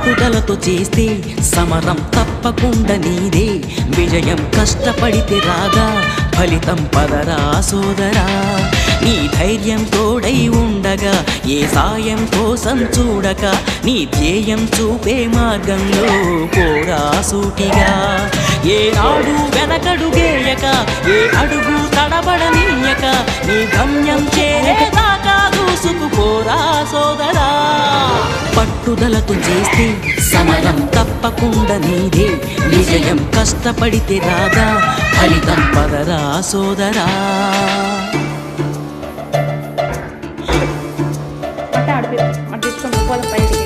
పట్టుదలతో చేస్తే సమరం తప్పకుండా నీదే విజయం కష్టపడితే రాగా ఫలితం పదరా సోదరా నీ ధైర్యం తోడై ఉండగా ఏ సాయం కోసం చూడక నీ ధ్యేయం చూపే మార్గంలో పోరా సూటిగా ఏ నాడు వెనకడుగేయక ఏ అడుగు తడబడనీయక నీ గమ్యం చేరేదాకా దూసుకుపోరా సోదరా పట్టుదలతో చేస్తే సమరం తప్పకుండా నీదే విజయం కష్టపడితే రాగా ఫలితం పదరా సోదరా అంటే ఆడిపి అంటే తీసుకొని పోదాం బయటికి